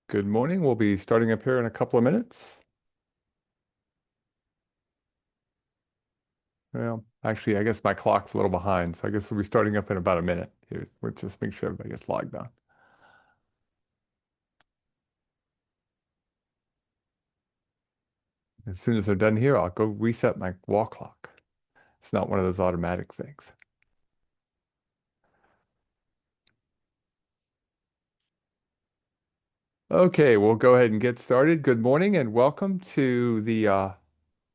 Good morning. We'll be starting up here in a couple of minutes. Well, actually, I guess my clock's a little behind, so I guess we'll be starting up in about a minute. Here, we'll just make sure everybody gets logged on. As soon as they're done here, I'll go reset my wall clock. It's not one of those automatic things. Okay, we'll go ahead and get started. Good morning and welcome to the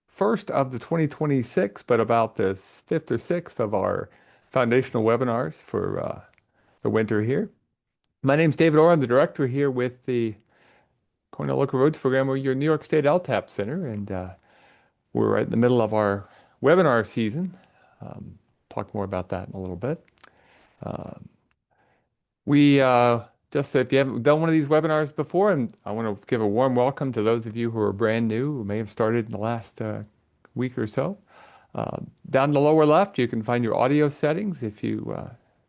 first of the 2026, but about the fifth or sixth of our foundational webinars for the winter here. My name's David Orr. I'm the director here with the Cornell Local Roads Program. We're your New York State LTAP Center, and we're right in the middle of our webinar season. Talk more about that in a little bit. Um, we just if you haven't done one of these webinars before, and I want to give a warm welcome to those of you who are brand new, who may have started in the last week or so. Down in the lower left, you can find your audio settings. If you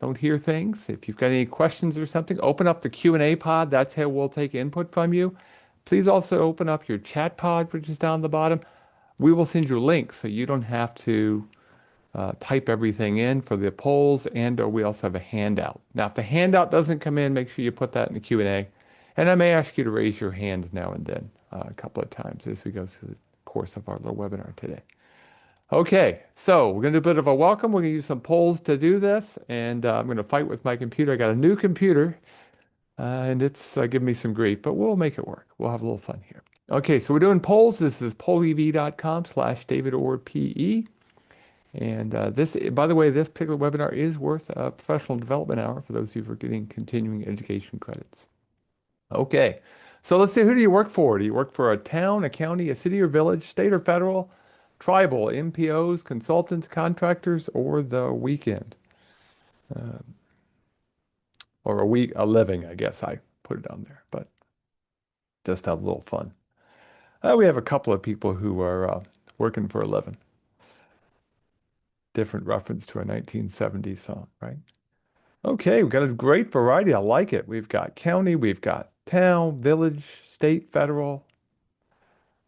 don't hear things, if you've got any questions or something, open up the Q&A pod. That's how we'll take input from you. Please also open up your chat pod, which is down the bottom. We will send you links so you don't have to type everything in for the polls, and or we also have a handout. Now, if the handout doesn't come in, make sure you put that in the Q&A. And I may ask you to raise your hand now and then a couple of times as we go through the course of our little webinar today. Okay, so we're going to do a bit of a welcome. We're going to use some polls to do this, and I'm going to fight with my computer. I got a new computer, and it's giving me some grief, but we'll make it work. We'll have a little fun here. Okay, so we're doing polls. This is pollev.com/DavidOrPE. And this, by the way, this particular webinar is worth a professional development hour for those of you who are getting continuing education credits. Okay, so let's see, who do you work for? Do you work for a town, a county, a city or village, state or federal, tribal, MPOs, consultants, contractors, or the weekend? Uh, or a living, I guess I put it on there, but just have a little fun. We have a couple of people who are working for a living. Different reference to a 1970s song, right? Okay, we've got a great variety. I like it. We've got county, we've got town, village, state, federal.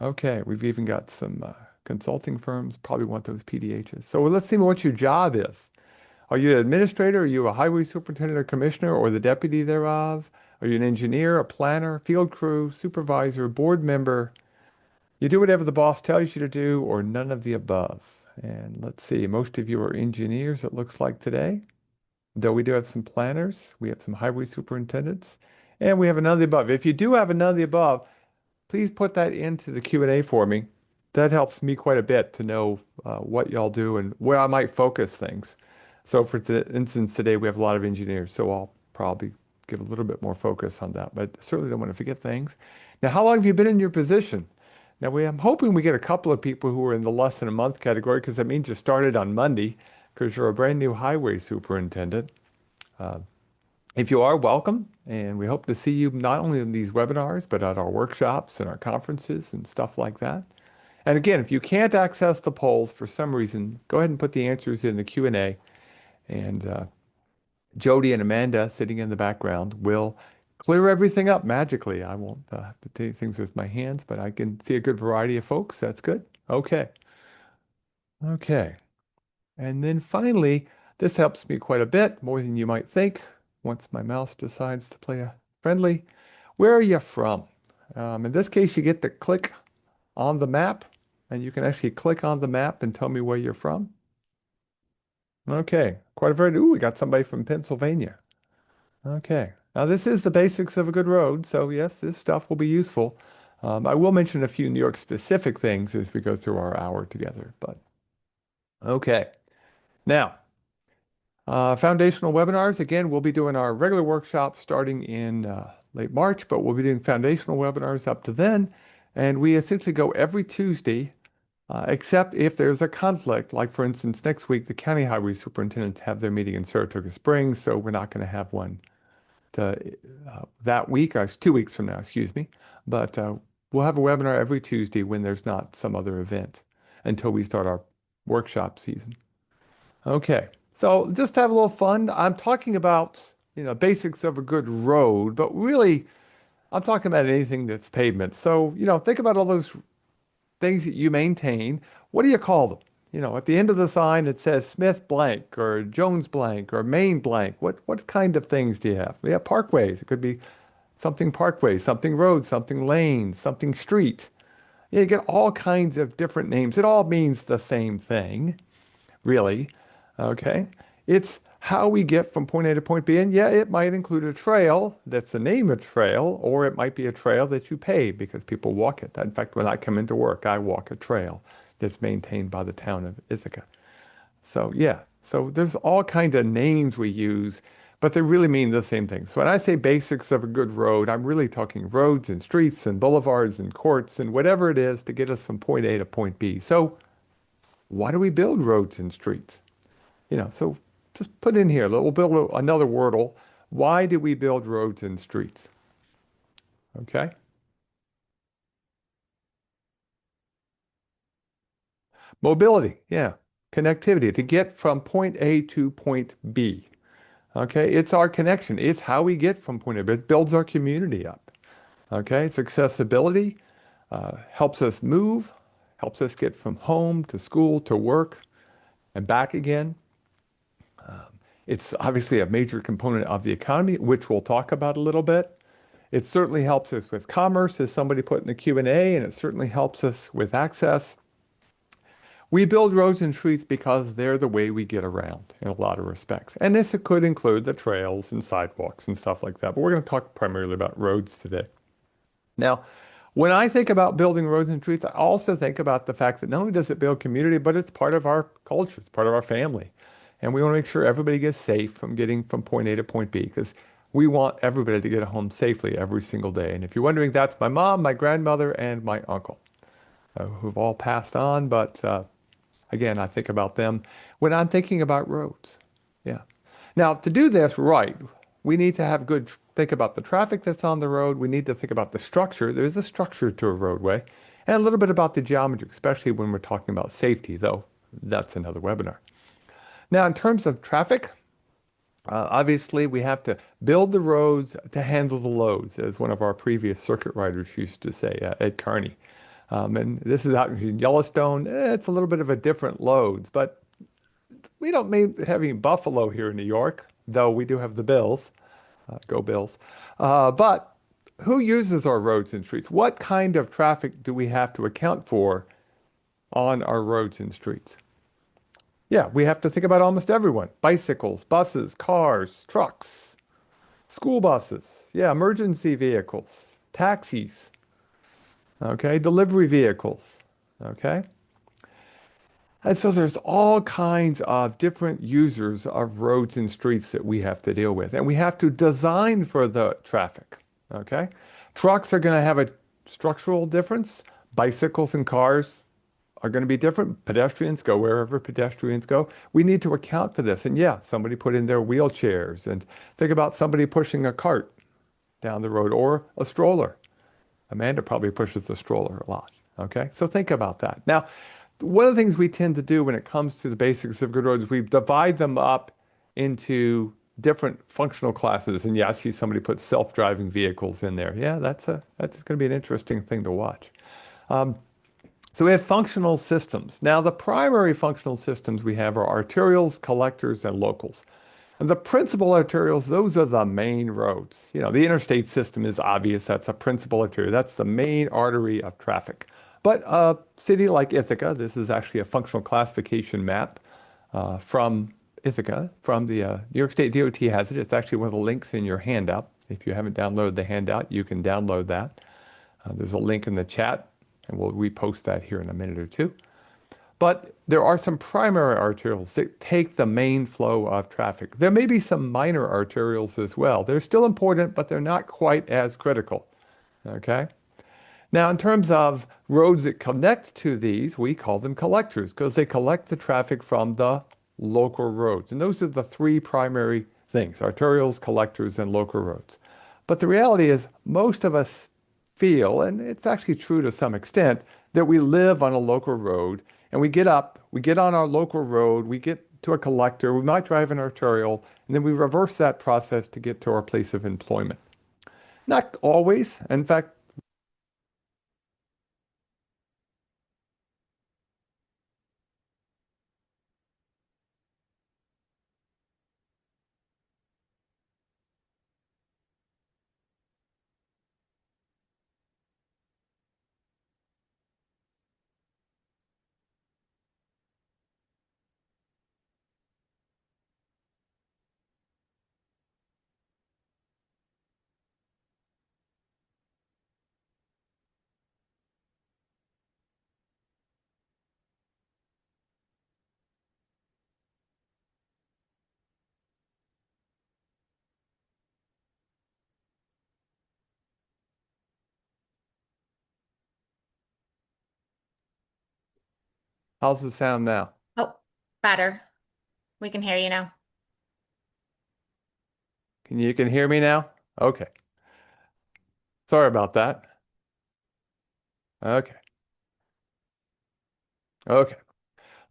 Okay, we've even got some consulting firms, probably want those PDHs. So let's see what your job is. Are you an administrator? Are you a highway superintendent or commissioner or the deputy thereof? Are you an engineer, a planner, field crew, supervisor, board member? You do whatever the boss tells you to do or none of the above. And let's see, most of you are engineers, it looks like today. Though we do have some planners, we have some highway superintendents, and we have none of the above. If you do have none of the above, please put that into the Q&A for me. That helps me quite a bit to know what y'all do and where I might focus things. So for instance, today we have a lot of engineers, so I'll probably give a little bit more focus on that, but certainly don't want to forget things. Now, how long have you been in your position? Now, I'm hoping we get a couple of people who are in the less than a month category because that means you started on Monday because you're a brand new highway superintendent. Uh, if you are, welcome, and we hope to see you not only in these webinars, but at our workshops and our conferences and stuff like that. And again, if you can't access the polls for some reason, go ahead and put the answers in the Q&A, and Jody and Amanda sitting in the background will clear everything up magically. I won't have to take things with my hands, but I can see a good variety of folks. That's good. Okay. Okay. And then finally, this helps me quite a bit, more than you might think, once my mouse decides to play a friendly. Where are you from? In this case, you get to click on the map, and you can actually click on the map and tell me where you're from. Okay, quite a very, ooh, we got somebody from Pennsylvania. Okay, now this is the basics of a good road, so yes, this stuff will be useful. I will mention a few New York specific things as we go through our hour together, but okay. Now, foundational webinars, again, we'll be doing our regular workshops starting in late March, but we'll be doing foundational webinars up to then. And we essentially go every Tuesday, except if there's a conflict. Like, for instance, next week, the county highway superintendents have their meeting in Saratoga Springs, so we're not going to have one that week, 2 weeks from now, excuse me. But we'll have a webinar every Tuesday when there's not some other event until we start our workshop season. Okay, so just to have a little fun, I'm talking about, basics of a good road, but really, I'm talking about anything that's pavement. So, think about all those things that you maintain. What do you call them? At the end of the sign, it says Smith blank or Jones blank or Main blank. What kind of things do you have? We have parkways. It could be something parkway, something road, something lane, something street. Yeah, you get all kinds of different names. It all means the same thing, really. Okay. It's how we get from point A to point B. And yeah, it might include a trail that's the name of trail, or it might be a trail that you pay because people walk it. In fact, when I come into work, I walk a trail that's maintained by the town of Ithaca. So yeah, so there's all kinds of names we use, but they really mean the same thing. So when I say basics of a good road, I'm really talking roads and streets and boulevards and courts and whatever it is to get us from point A to point B. So why do we build roads and streets? So just put in here, we'll build another wordle. Why do we build roads and streets? Okay. Mobility, yeah. Connectivity to get from point A to point B. Okay, it's our connection. It's how we get from point A. It builds our community up. Okay, it's accessibility, helps us move, helps us get from home to school to work and back again. It's obviously a major component of the economy, which we'll talk about a little bit. It certainly helps us with commerce, as somebody put in the Q&A, and it certainly helps us with access. We build roads and streets because they're the way we get around in a lot of respects. And this could include the trails and sidewalks and stuff like that. But we're going to talk primarily about roads today. Now, when I think about building roads and streets, I also think about the fact that not only does it build community, but it's part of our culture, it's part of our family. And we want to make sure everybody gets safe from getting from point A to point B because we want everybody to get home safely every single day. And if you're wondering, that's my mom, my grandmother, and my uncle, who've all passed on. But again, I think about them when I'm thinking about roads. Yeah. Now, to do this right, we need to have think about the traffic that's on the road. We need to think about the structure. There's a structure to a roadway and a little bit about the geometry, especially when we're talking about safety, though that's another webinar. Now, in terms of traffic, obviously we have to build the roads to handle the loads, as one of our previous circuit riders used to say, Ed Carney. And this is out in Yellowstone. It's a little bit of a different loads, but we don't have any buffalo here in New York, though we do have the Bills. Go Bills. But who uses our roads and streets? What kind of traffic do we have to account for on our roads and streets? Yeah, we have to think about almost everyone. Bicycles, buses, cars, trucks, school buses. Yeah, emergency vehicles, taxis. Okay, delivery vehicles. Okay. And so there's all kinds of different users of roads and streets that we have to deal with. And we have to design for the traffic. Okay. Trucks are going to have a structural difference. Bicycles and cars are going to be different. Pedestrians go wherever pedestrians go. We need to account for this. And yeah, somebody put in their wheelchairs and think about somebody pushing a cart down the road or a stroller. Amanda probably pushes the stroller a lot. Okay, so think about that. Now, one of the things we tend to do when it comes to the basics of good roads, we divide them up into different functional classes. And yeah, I see somebody put self-driving vehicles in there. Yeah, that's going to be an interesting thing to watch. So we have functional systems. Now, the primary functional systems we have are arterials, collectors, and locals. And the principal arterials, those are the main roads. The interstate system is obvious. That's a principal artery. That's the main artery of traffic. But a city like Ithaca, this is actually a functional classification map from Ithaca, from the New York State DOT has it. It's actually one of the links in your handout. If you haven't downloaded the handout, you can download that. There's a link in the chat, and we'll repost that here in a minute or two. But there are some primary arterials that take the main flow of traffic. There may be some minor arterials as well. They're still important, but they're not quite as critical. Okay? Now, in terms of roads that connect to these, we call them collectors because they collect the traffic from the local roads. And those are the three primary things, arterials, collectors, and local roads. But the reality is most of us feel, and it's actually true to some extent, that we live on a local road and we get on our local road, we get to a collector, we might drive an arterial, and then we reverse that process to get to our place of employment. Not always. In fact, how's the sound now? Oh, better. We can hear you now. You can hear me now? Okay. Sorry about that. Okay. Okay.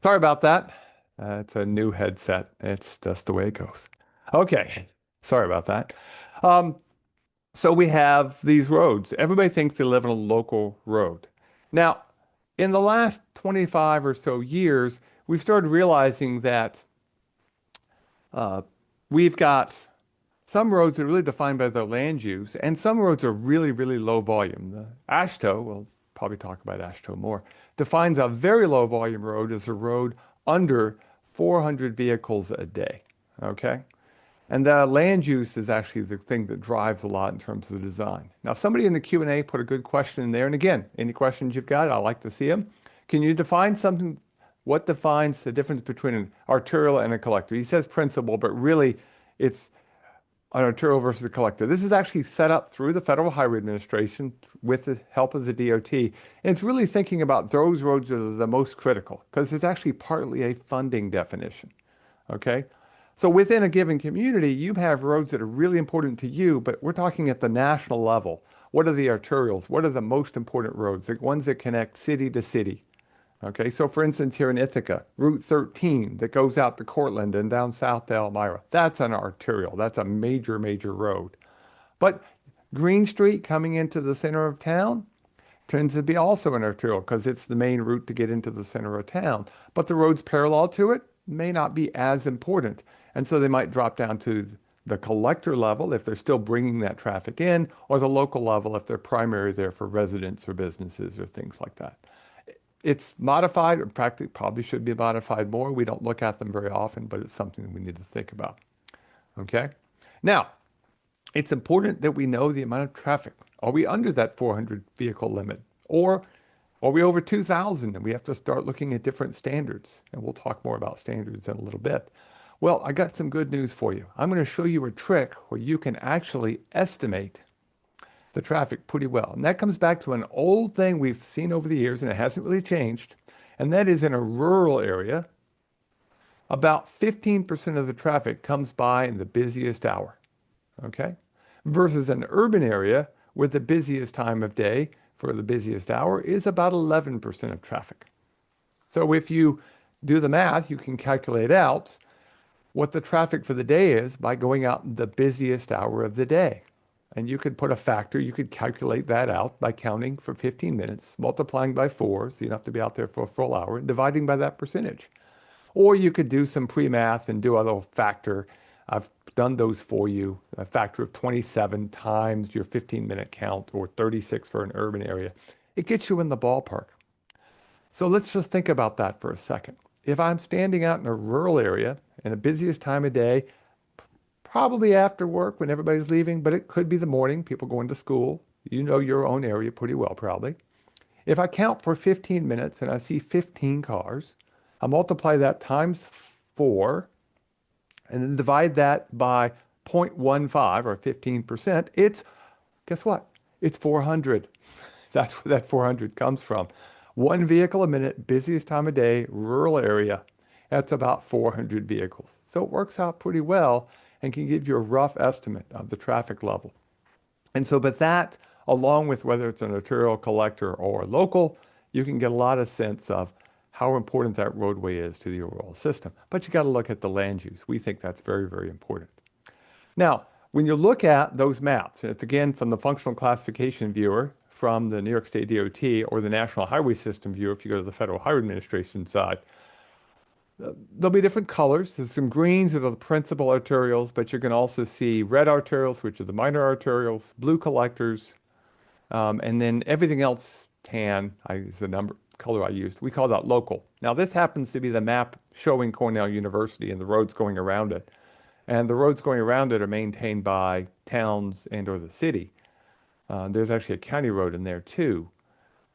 Sorry about that. It's a new headset. It's just the way it goes. Okay. Sorry about that. Um, so we have these roads. Everybody thinks they live on a local road. Now, in the last 25 or so years, we've started realizing that uh, we've got some roads are really defined by their land use, and some roads are really, really low volume. The ASHTO, we'll probably talk about ASHTO more, defines a very low volume road as a road under 400 vehicles a day. Okay? And the land use is actually the thing that drives a lot in terms of the design. Now, somebody in the Q&A put a good question in there. And again, any questions you've got, I'd like to see them. Can you define something? What defines the difference between an arterial and a collector? He says principal, but really it's an arterial versus a collector. This is actually set up through the Federal Highway Administration with the help of the DOT. And it's really thinking about those roads that are the most critical because it's actually partly a funding definition. Okay. So within a given community, you have roads that are really important to you, but we're talking at the national level. What are the arterials? What are the most important roads? The ones that connect city to city. Okay, so for instance, here in Ithaca, Route 13 that goes out to Cortland and down south to Elmira, that's an arterial. That's a major, major road. But Green Street coming into the center of town tends to be also an arterial because it's the main route to get into the center of town. But the roads parallel to it may not be as important. And so they might drop down to the collector level if they're still bringing that traffic in, or the local level if they're primary there for residents or businesses or things like that. It's modified, or practically probably should be modified more. We don't look at them very often, but it's something that we need to think about. Okay? Now, it's important that we know the amount of traffic. Are we under that 400 vehicle limit? Or are we over 2,000 and we have to start looking at different standards? And we'll talk more about standards in a little bit. Well, I got some good news for you. I'm going to show you a trick where you can actually estimate the traffic pretty well. And that comes back to an old thing we've seen over the years, and it hasn't really changed. And that is in a rural area, about 15% of the traffic comes by in the busiest hour. Okay? Versus an urban area where the busiest time of day for the busiest hour is about 11% of traffic. So if you do the math, you can calculate out what the traffic for the day is by going out in the busiest hour of the day. And you could put a factor, you could calculate that out by counting for 15 minutes, multiplying by 4, so you don't have to be out there for a full hour, and dividing by that percentage. Or you could do some pre-math and do a little factor. I've done those for you. A factor of 27 times your 15-minute count, or 36 for an urban area. It gets you in the ballpark. So let's just think about that for a second. If I'm standing out in a rural area in the busiest time of day, probably after work when everybody's leaving, but it could be the morning, people going to school. You know your own area pretty well, probably. If I count for 15 minutes and I see 15 cars, I multiply that times 4 and then divide that by 0.15 or 15%. It's, guess what? It's 400. That's where that 400 comes from. One vehicle a minute, busiest time of day, rural area. That's about 400 vehicles. So it works out pretty well and can give you a rough estimate of the traffic level. And so, but that, along with whether it's an arterial, collector, or local, you can get a lot of sense of how important that roadway is to the overall system. But you got to look at the land use. We think that's very, very important. Now, when you look at those maps, and it's again from the functional classification viewer from the New York State DOT or the National Highway System viewer, if you go to the Federal Highway Administration side, there'll be different colors. There's some greens that are the principal arterials, but you can also see red arterials, which are the minor arterials, blue collectors, and then everything else tan is the number color I used. We call that local. Now this happens to be the map showing Cornell University and the roads going around it. And the roads going around it are maintained by towns and or the city. There's actually a county road in there too.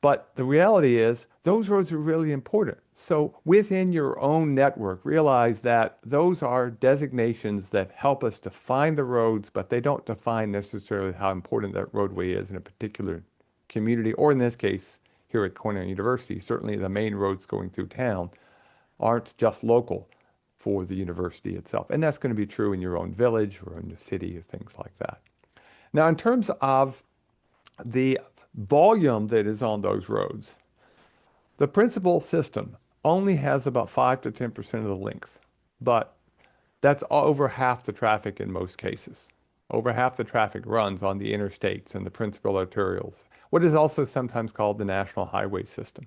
But the reality is those roads are really important. So within your own network, realize that those are designations that help us define the roads, but they don't define necessarily how important that roadway is in a particular community, or in this case, here at Cornell University. Certainly the main roads going through town aren't just local for the university itself. And that's going to be true in your own village or in the city or things like that. Now, in terms of the volume that is on those roads, the principal system only has about 5 to 10% of the length, but that's over half the traffic in most cases. Over half the traffic runs on the interstates and the principal arterials, what is also sometimes called the National Highway System.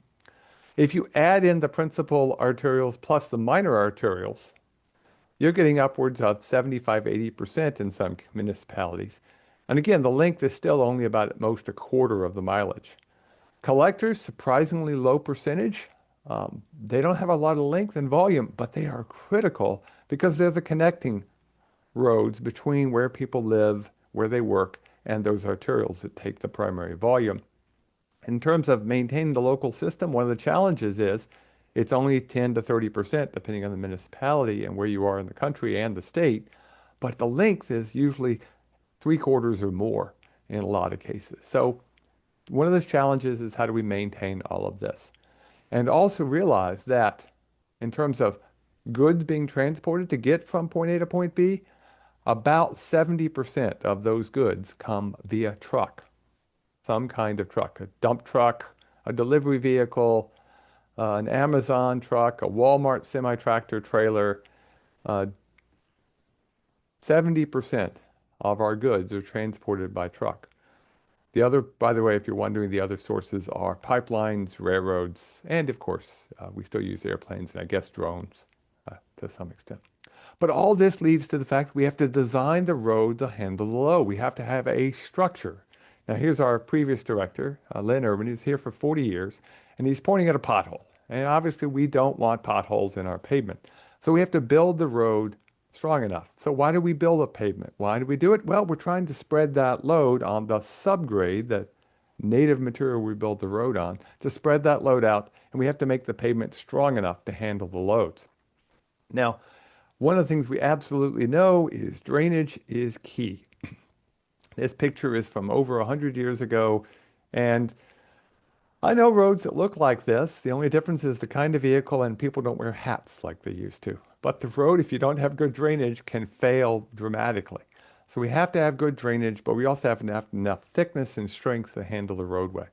If you add in the principal arterials plus the minor arterials, you're getting upwards of 75, 80% in some municipalities. And again, the length is still only about at most a quarter of the mileage. Collectors, surprisingly low percentage. They don't have a lot of length and volume, but they are critical because they're the connecting roads between where people live, where they work, and those arterials that take the primary volume. In terms of maintaining the local system, one of the challenges is it's only 10 to 30%, depending on the municipality and where you are in the country and the state. But the length is usually three-quarters or more in a lot of cases. So one of those challenges is how do we maintain all of this? And also realize that in terms of goods being transported to get from point A to point B, about 70% of those goods come via truck, some kind of truck, a dump truck, a delivery vehicle, an Amazon truck, a Walmart semi-tractor trailer. Uh, 70% of our goods are transported by truck. The other, by the way, if you're wondering, the other sources are pipelines, railroads, and of course, we still use airplanes and I guess drones to some extent. But all this leads to the fact that we have to design the road to handle the load. We have to have a structure. Now, here's our previous director, Lynn Irwin, who's here for 40 years, and he's pointing at a pothole. And obviously, we don't want potholes in our pavement. So we have to build the road strong enough. So why do we build a pavement? Why do we do it? Well, we're trying to spread that load on the subgrade, that native material we build the road on, to spread that load out, and we have to make the pavement strong enough to handle the loads. Now, one of the things we absolutely know is drainage is key. This picture is from over 100 years ago, and I know roads that look like this. The only difference is the kind of vehicle, and people don't wear hats like they used to. But the road, if you don't have good drainage, can fail dramatically. So we have to have good drainage, but we also have to have enough thickness and strength to handle the roadway.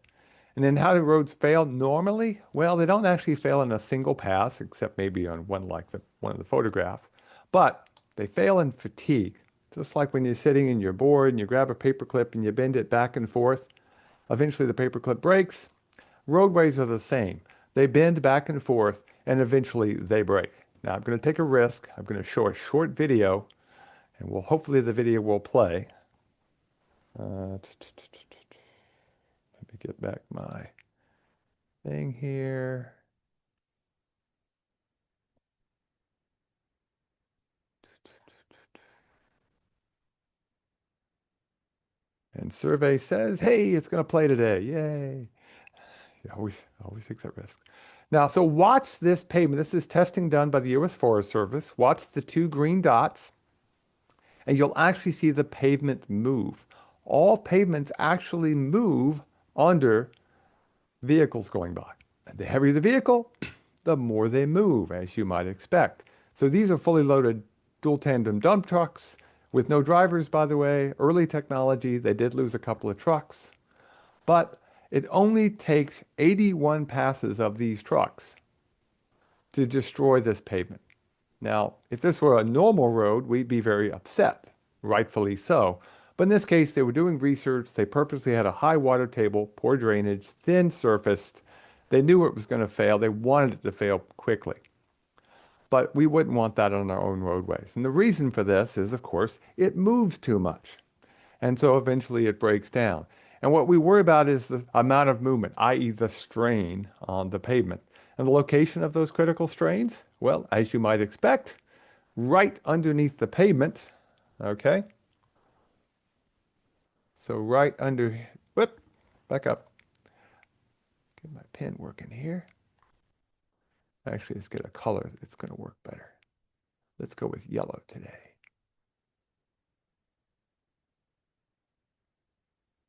And then how do roads fail normally? Well, they don't actually fail in a single pass, except maybe on one like the one in the photograph. But they fail in fatigue. Just like when you're sitting and you're bored and you grab a paperclip and you bend it back and forth, eventually the paperclip breaks. Roadways are the same. They bend back and forth and eventually they break. Now I'm going to take a risk. I'm going to show a short video and hopefully the video will play. Let me get back my thing here. And survey says, hey, it's going to play today. Yay. You always take that risk. Now, so watch this pavement. This is testing done by the U.S. Forest Service. Watch the two green dots, and you'll actually see the pavement move. All pavements actually move under vehicles going by. And the heavier the vehicle, the more they move, as you might expect. So these are fully loaded dual tandem dump trucks with no drivers, by the way. Early technology, they did lose a couple of trucks. But it only takes 81 passes of these trucks to destroy this pavement. Now, if this were a normal road, we'd be very upset, rightfully so. But in this case, they were doing research. They purposely had a high water table, poor drainage, thin surfaced. They knew it was going to fail. They wanted it to fail quickly. But we wouldn't want that on our own roadways. And the reason for this is, of course, it moves too much. And so eventually it breaks down. And what we worry about is the amount of movement, i.e. the strain on the pavement. And the location of those critical strains? Well, as you might expect, right underneath the pavement, okay? So right under, whoop, back up. Get my pen working here. Actually, let's get a color that's going to work better. Let's go with yellow today.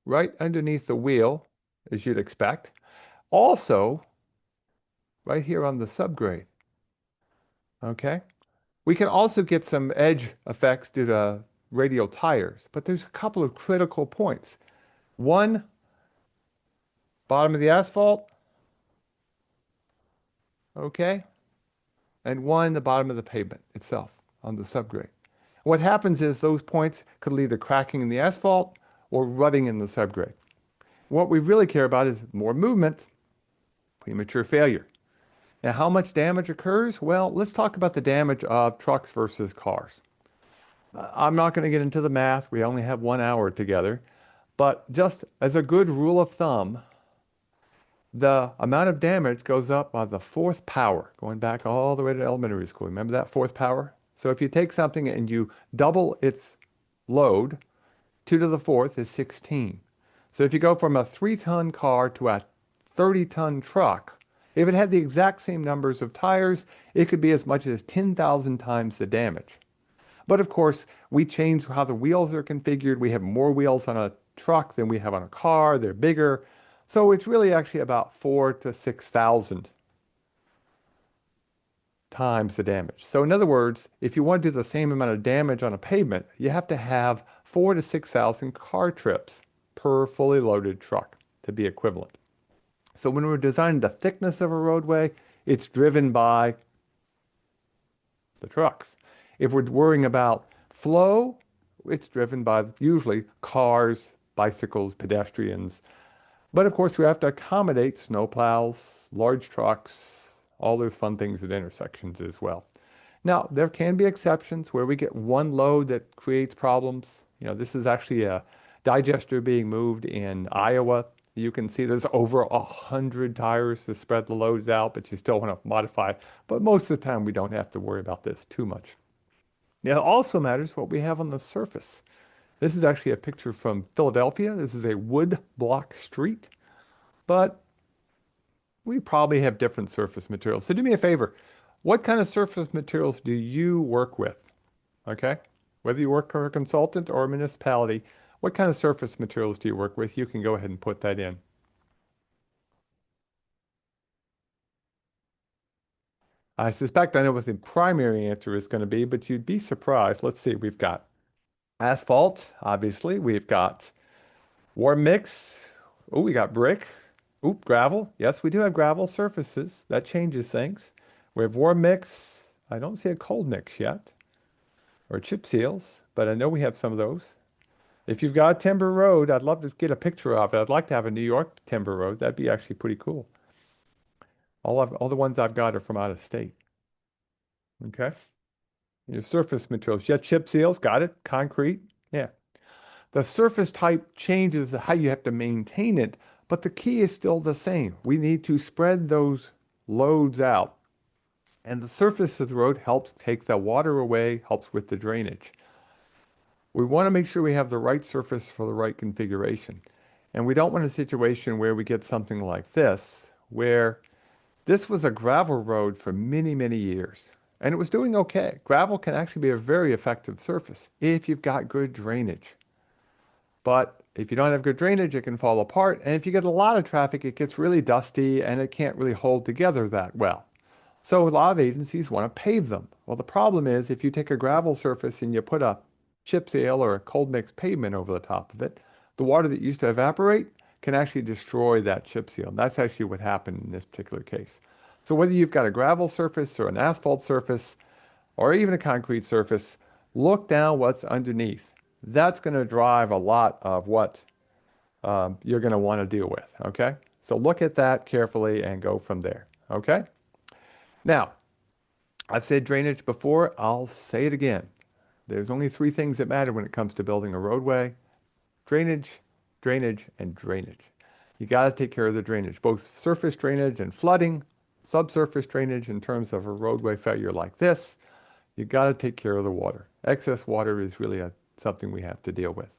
Right underneath the wheel, as you'd expect. Also, right here on the subgrade, okay? We can also get some edge effects due to radial tires, but there's a couple of critical points. One, bottom of the asphalt, okay? And one, the bottom of the pavement itself on the subgrade. What happens is those points could lead to cracking in the asphalt or rutting in the subgrade. What we really care about is more movement, premature failure. Now, how much damage occurs? Well, let's talk about the damage of trucks versus cars. I'm not going to get into the math. We only have 1 hour together. But just as a good rule of thumb, the amount of damage goes up by the fourth power, going back all the way to elementary school. Remember that fourth power? So if you take something and you double its load, 2 to the fourth is 16. So if you go from a 3-ton car to a 30-ton truck, if it had the exact same numbers of tires, it could be as much as 10,000 times the damage. But of course, we change how the wheels are configured. We have more wheels on a truck than we have on a car. They're bigger. So it's really actually about 4,000 to 6,000 times the damage. So in other words, if you want to do the same amount of damage on a pavement, you have to have 4,000 to 6,000 car trips per fully loaded truck to be equivalent. So when we're designing the thickness of a roadway, it's driven by the trucks. If we're worrying about flow, it's driven by usually cars, bicycles, pedestrians. But of course, we have to accommodate snowplows, large trucks, all those fun things at intersections as well. Now, there can be exceptions where we get one load that creates problems. You know, this is actually a digester being moved in Iowa. You can see there's over 100 tires to spread the loads out, but you still want to modify. But most of the time, we don't have to worry about this too much. Now, it also matters what we have on the surface. This is actually a picture from Philadelphia. This is a wood block street, but we probably have different surface materials. So do me a favor. What kind of surface materials do you work with? Okay? Whether you work for a consultant or a municipality, what kind of surface materials do you work with? You can go ahead and put that in. I suspect I know what the primary answer is going to be, but you'd be surprised. Let's see. We've got asphalt, obviously. We've got warm mix. Oh, we got brick. Oop, gravel. Yes, we do have gravel surfaces. That changes things. We have warm mix. I don't see a cold mix yet. Or chip seals, but I know we have some of those. If you've got a timber road, I'd love to get a picture of it. I'd like to have a New York timber road. That'd be actually pretty cool. All the ones I've got are from out of state. Okay. Your surface materials. Yeah, chip seals, got it. Concrete. Yeah. The surface type changes how you have to maintain it, but the key is still the same. We need to spread those loads out. And the surface of the road helps take the water away, helps with the drainage. We want to make sure we have the right surface for the right configuration. And we don't want a situation where we get something like this, where this was a gravel road for many, many years. And it was doing okay. Gravel can actually be a very effective surface if you've got good drainage. But if you don't have good drainage, it can fall apart. And if you get a lot of traffic, it gets really dusty and it can't really hold together that well. So a lot of agencies want to pave them. Well, the problem is if you take a gravel surface and you put a chip seal or a cold mix pavement over the top of it, the water that used to evaporate can actually destroy that chip seal. And that's actually what happened in this particular case. So whether you've got a gravel surface or an asphalt surface or even a concrete surface, look down what's underneath. That's going to drive a lot of what you're going to want to deal with. Okay. So look at that carefully and go from there. Okay. Now, I've said drainage before. I'll say it again. There's only three things that matter when it comes to building a roadway: drainage, drainage, and drainage. You got to take care of the drainage, both surface drainage and flooding, subsurface drainage in terms of a roadway failure like this. You got to take care of the water. Excess water is really something we have to deal with.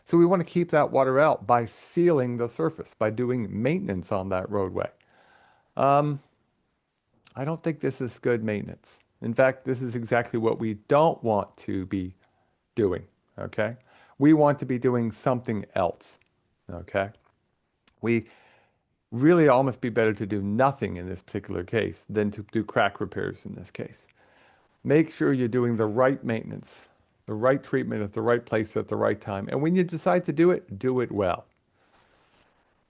So we want to keep that water out by sealing the surface, by doing maintenance on that roadway. Um, I don't think this is good maintenance. In fact, this is exactly what we don't want to be doing, okay? We want to be doing something else, okay? We really almost be better to do nothing in this particular case than to do crack repairs in this case. Make sure you're doing the right maintenance, the right treatment at the right place at the right time. And when you decide to do it well.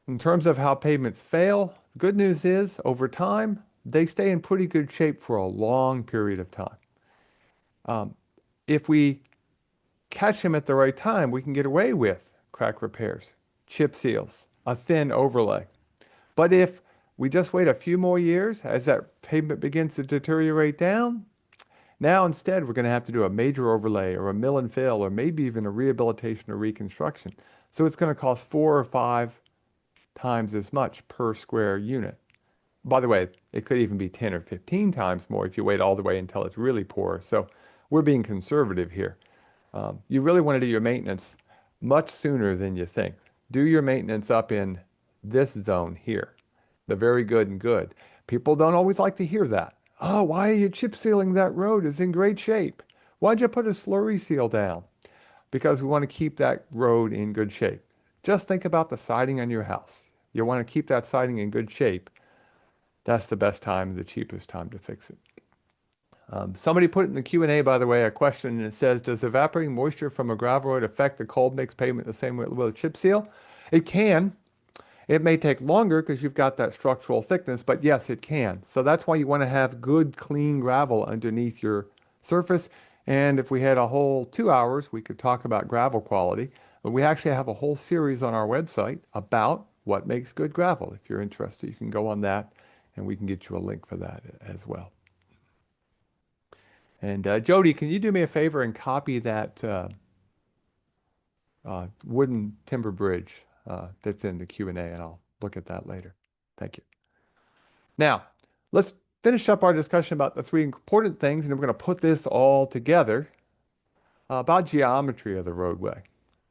In terms of how pavements fail, the good news is over time, they stay in pretty good shape for a long period of time. If we catch them at the right time, we can get away with crack repairs, chip seals, a thin overlay. But if we just wait a few more years as that pavement begins to deteriorate down, now instead we're going to have to do a major overlay or a mill and fill or maybe even a rehabilitation or reconstruction. So it's going to cost 4 or 5 times as much per square unit. By the way, it could even be 10 or 15 times more if you wait all the way until it's really poor. So we're being conservative here. You really want to do your maintenance much sooner than you think. Do your maintenance up in this zone here, the very good and good. People don't always like to hear that. Oh, why are you chip sealing that road? It's in great shape. Why'd you put a slurry seal down? Because we want to keep that road in good shape. Just think about the siding on your house. You want to keep that siding in good shape. That's the best time, the cheapest time to fix it. Somebody put in the Q&A, by the way, a question, and it says, does evaporating moisture from a gravel road affect the cold mix pavement the same way it will a chip seal? It can. It may take longer because you've got that structural thickness, but yes, it can. So that's why you want to have good, clean gravel underneath your surface. And if we had a whole 2 hours, we could talk about gravel quality. But we actually have a whole series on our website about what makes good gravel. If you're interested, you can go on that, and we can get you a link for that as well. And Jody, can you do me a favor and copy that wooden timber bridge that's in the Q&A, and I'll look at that later. Thank you. Now, let's finish up our discussion about the three important things, and we're going to put this all together about geometry of the roadway.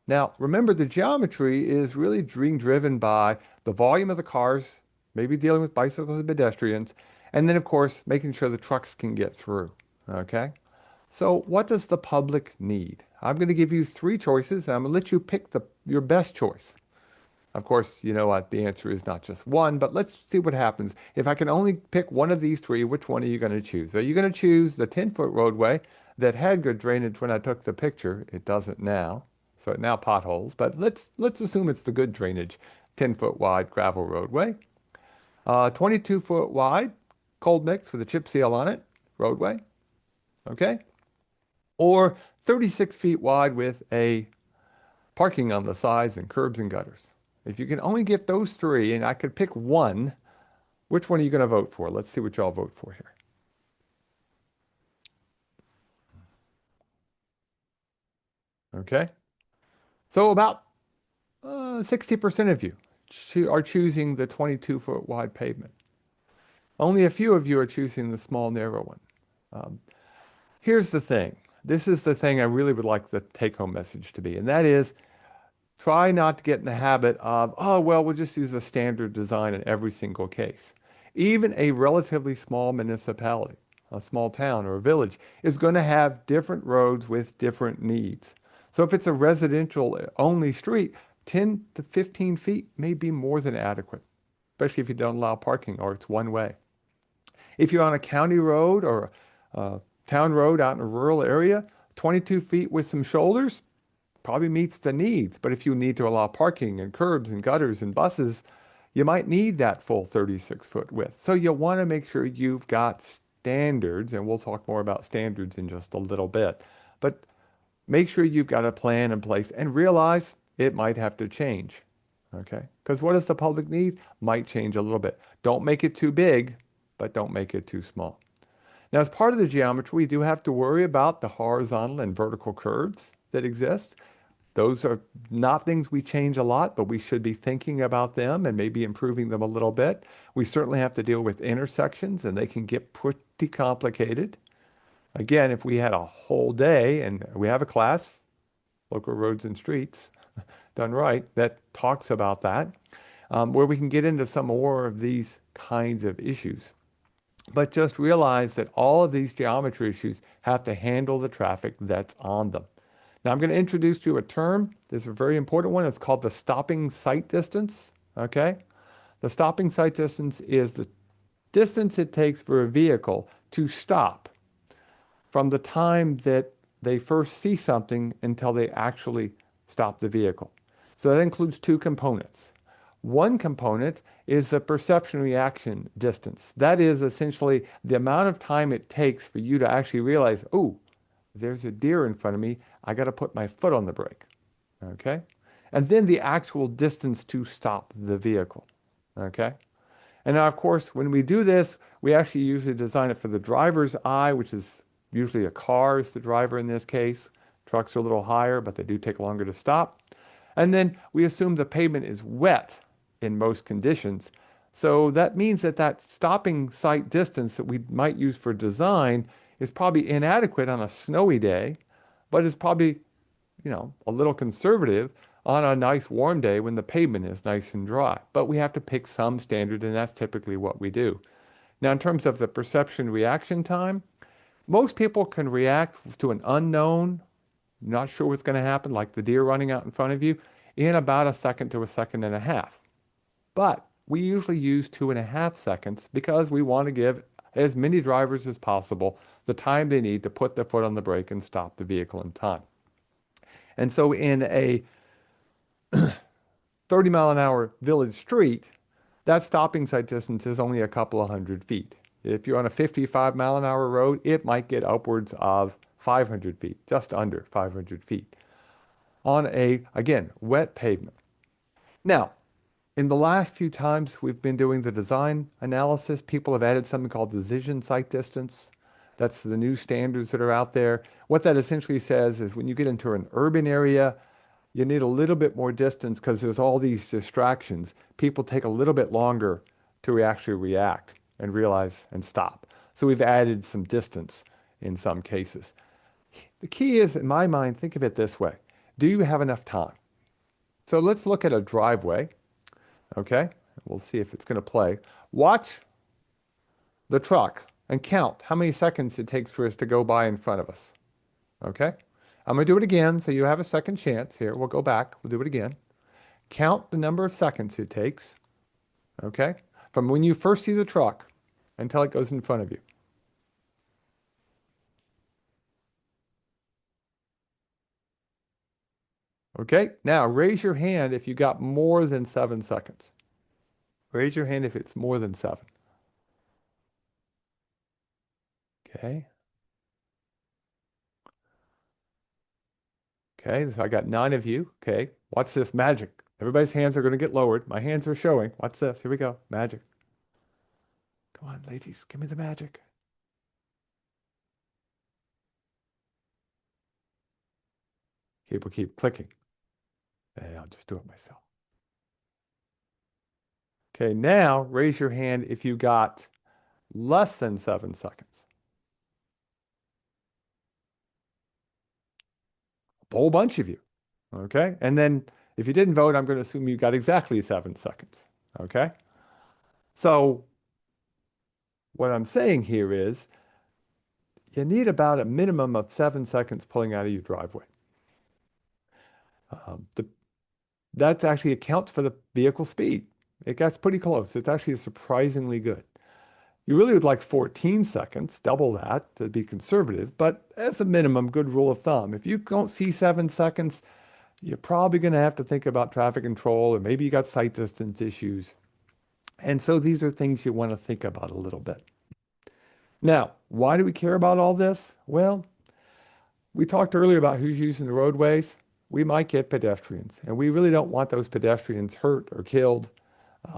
Now, remember, the geometry is really being driven by the volume of the cars, maybe dealing with bicycles and pedestrians, and then, of course, making sure the trucks can get through. Okay? So what does the public need? I'm going to give you three choices, and I'm going to let you pick your best choice. Of course, you know what, the answer is not just one, but let's see what happens. If I can only pick one of these three, which one are you going to choose? Are you going to choose the 10-foot roadway that had good drainage when I took the picture? It doesn't now, so it now potholes, but let's assume it's the good drainage, 10-foot wide gravel roadway. 22-foot wide cold mix with a chip seal on it roadway, okay? Or 36 feet wide with a parking on the sides and curbs and gutters. If you can only get those three, and I could pick one, which one are you going to vote for? Let's see what y'all vote for here. Okay. So about 60% of you are choosing the 22-foot wide pavement. Only a few of you are choosing the small, narrow one. Here's the thing. This is the thing I really would like the take-home message to be, and that is, try not to get in the habit of, oh, well, we'll just use a standard design in every single case. Even a relatively small municipality, a small town or a village, is going to have different roads with different needs. So if it's a residential only street, 10 to 15 feet may be more than adequate, especially if you don't allow parking or it's one way. If you're on a county road or a town road out in a rural area, 22 feet with some shoulders probably meets the needs. But if you need to allow parking and curbs and gutters and buses, you might need that full 36-foot width. So you want to make sure you've got standards, and we'll talk more about standards in just a little bit. But make sure you've got a plan in place and realize it might have to change. Okay? Because what does the public need? Might change a little bit. Don't make it too big, but don't make it too small. Now, as part of the geometry, we do have to worry about the horizontal and vertical curves that exist. Those are not things we change a lot, but we should be thinking about them and maybe improving them a little bit. We certainly have to deal with intersections, and they can get pretty complicated. Again, if we had a whole day and we have a class, local roads and streets, done right, that talks about that, where we can get into some more of these kinds of issues. But just realize that all of these geometry issues have to handle the traffic that's on them. Now I'm going to introduce to you a term. This is a very important one. It's called the stopping sight distance. Okay? The stopping sight distance is the distance it takes for a vehicle to stop from the time that they first see something until they actually stop the vehicle. So that includes two components. One component is the perception reaction distance. That is essentially the amount of time it takes for you to actually realize, oh, there's a deer in front of me. I got to put my foot on the brake. Okay? And then the actual distance to stop the vehicle. Okay? And now, of course, when we do this, we actually usually design it for the driver's eye, which is usually a car is the driver in this case. Trucks are a little higher, but they do take longer to stop. And then we assume the pavement is wet in most conditions. So that means that that stopping sight distance that we might use for design is probably inadequate on a snowy day, but is probably, a little conservative on a nice warm day when the pavement is nice and dry. But we have to pick some standard, and that's typically what we do. Now, in terms of the perception reaction time, most people can react to an unknown, not sure what's going to happen, like the deer running out in front of you, in about a second to a second and a half. But we usually use 2.5 seconds because we want to give as many drivers as possible the time they need to put their foot on the brake and stop the vehicle in time. And so in a 30 mile an hour village street, that stopping sight distance is only a couple of 100 feet. If you're on a 55 mile an hour road, it might get upwards of 500 feet, just under 500 feet on a, again, wet pavement. Now, in the last few times we've been doing the design analysis, people have added something called decision sight distance. That's the new standards that are out there. What that essentially says is when you get into an urban area, you need a little bit more distance because there's all these distractions. People take a little bit longer to actually react and realize and stop. So we've added some distance in some cases. The key is, in my mind, think of it this way. Do you have enough time? So let's look at a driveway. Okay, we'll see if it's going to play. Watch the truck and count how many seconds it takes for us to go by in front of us. Okay, I'm going to do it again so you have a second chance. Here, we'll go back. We'll do it again. Count the number of seconds it takes. Okay, from when you first see the truck until it goes in front of you. Okay, now raise your hand if you got more than 7 seconds. Raise your hand if it's more than 7. Okay. Okay, so I got 9 of you. Okay, watch this magic. Everybody's hands are going to get lowered. My hands are showing. Watch this. Here we go. Magic. Come on, ladies, give me the magic. People keep clicking. Hey, I'll just do it myself. Okay, now raise your hand if you got less than 7 seconds. A whole bunch of you. Okay, and then if you didn't vote, I'm going to assume you got exactly 7 seconds. Okay, so what I'm saying here is you need about a minimum of 7 seconds pulling out of your driveway. The that actually accounts for the vehicle speed. It gets pretty close. It's actually surprisingly good. You really would like 14 seconds, double that to be conservative, but as a minimum, good rule of thumb. If you don't see 7 seconds, you're probably going to have to think about traffic control, or maybe you got sight distance issues. And so these are things you want to think about a little bit. Now, why do we care about all this? Well, we talked earlier about who's using the roadways. We might get pedestrians, and we really don't want those pedestrians hurt or killed.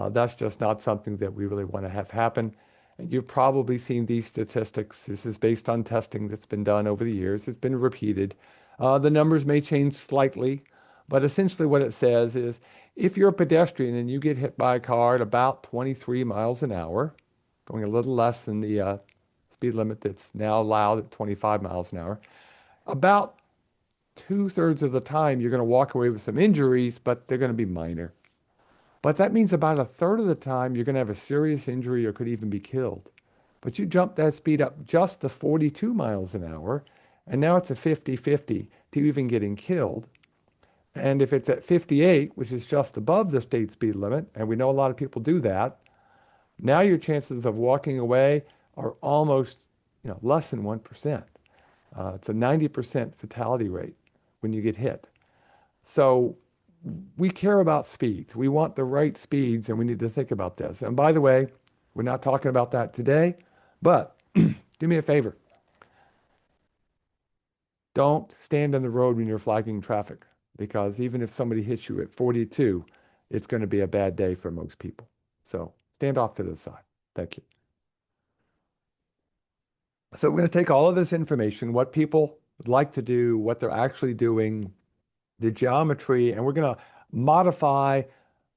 That's just not something that we really want to have happen. And you've probably seen these statistics. This is based on testing that's been done over the years. It's been repeated. The numbers may change slightly, but essentially what it says is if you're a pedestrian and you get hit by a car at about 23 miles an hour, going a little less than the speed limit that's now allowed at 25 miles an hour, about two-thirds of the time you're going to walk away with some injuries, but they're going to be minor. But that means about a third of the time you're going to have a serious injury or could even be killed. But you jump that speed up just to 42 miles an hour, and now it's a 50-50 to even getting killed. And if it's at 58, which is just above the state speed limit, and we know a lot of people do that, now your chances of walking away are almost, less than 1%. It's a 90% fatality rate when you get hit. So we care about speeds. We want the right speeds, and we need to think about this. And by the way, we're not talking about that today, but do me a favor. Don't stand on the road when you're flagging traffic, because even if somebody hits you at 42, it's going to be a bad day for most people. So stand off to the side. Thank you. So we're going to take all of this information, what people would like to do, what they're actually doing, the geometry, and we're going to modify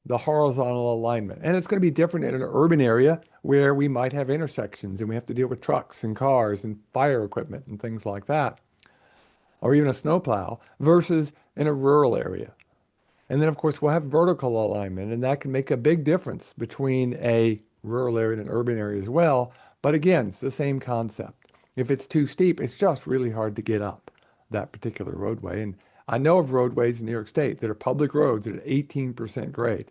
the horizontal alignment. And it's going to be different in an urban area where we might have intersections and we have to deal with trucks and cars and fire equipment and things like that, or even a snowplow, versus in a rural area. And then, of course, we'll have vertical alignment, and that can make a big difference between a rural area and an urban area as well. But again, it's the same concept. If it's too steep, it's just really hard to get up that particular roadway. And I know of roadways in New York State that are public roads at 18% grade.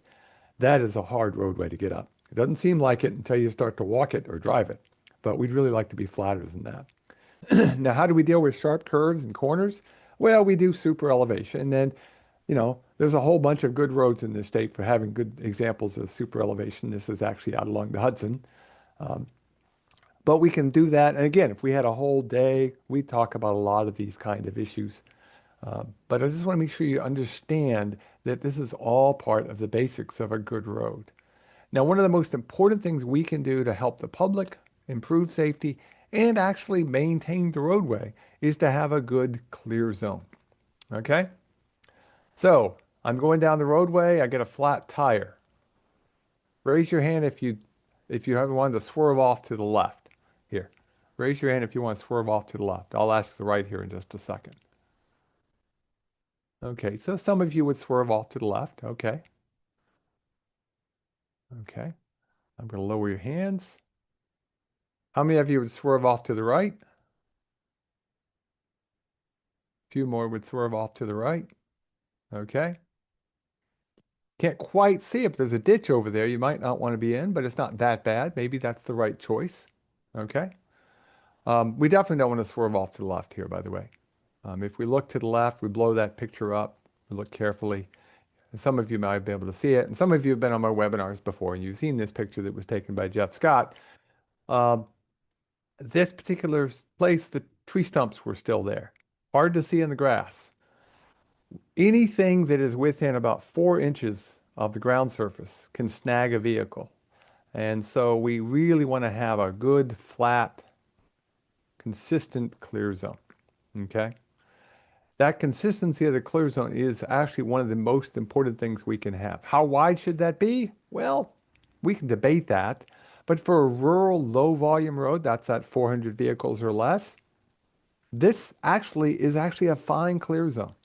That is a hard roadway to get up. It doesn't seem like it until you start to walk it or drive it, but we'd really like to be flatter than that. Now, how do we deal with sharp curves and corners? Well, we do super elevation. And there's a whole bunch of good roads in this state for having good examples of super elevation. This is actually out along the Hudson. Um, but we can do that. And again, if we had a whole day, we'd talk about a lot of these kind of issues. But I just want to make sure you understand that this is all part of the basics of a good road. Now, one of the most important things we can do to help the public improve safety and actually maintain the roadway is to have a good clear zone. Okay? So I'm going down the roadway, I get a flat tire. Raise your hand if you haven't wanted to swerve off to the left. Here. Raise your hand if you want to swerve off to the left. I'll ask the right here in just a second. Okay, so some of you would swerve off to the left. Okay. Okay. I'm going to lower your hands. How many of you would swerve off to the right? A few more would swerve off to the right. Okay. Can't quite see if there's a ditch over there you might not want to be in, but it's not that bad. Maybe that's the right choice. Okay. We definitely don't want to swerve off to the left here, by the way. If we look to the left, we blow that picture up, we look carefully. And some of you might be able to see it, and some of you have been on my webinars before, and you've seen this picture that was taken by Jeff Scott. This particular place, the tree stumps were still there. Hard to see in the grass. Anything that is within about 4 inches of the ground surface can snag a vehicle. And so we really want to have a good, flat, consistent clear zone. Okay? That consistency of the clear zone is actually one of the most important things we can have. How wide should that be? Well, we can debate that. But for a rural, low volume road, that's at 400 vehicles or less, this actually is actually a fine clear zone.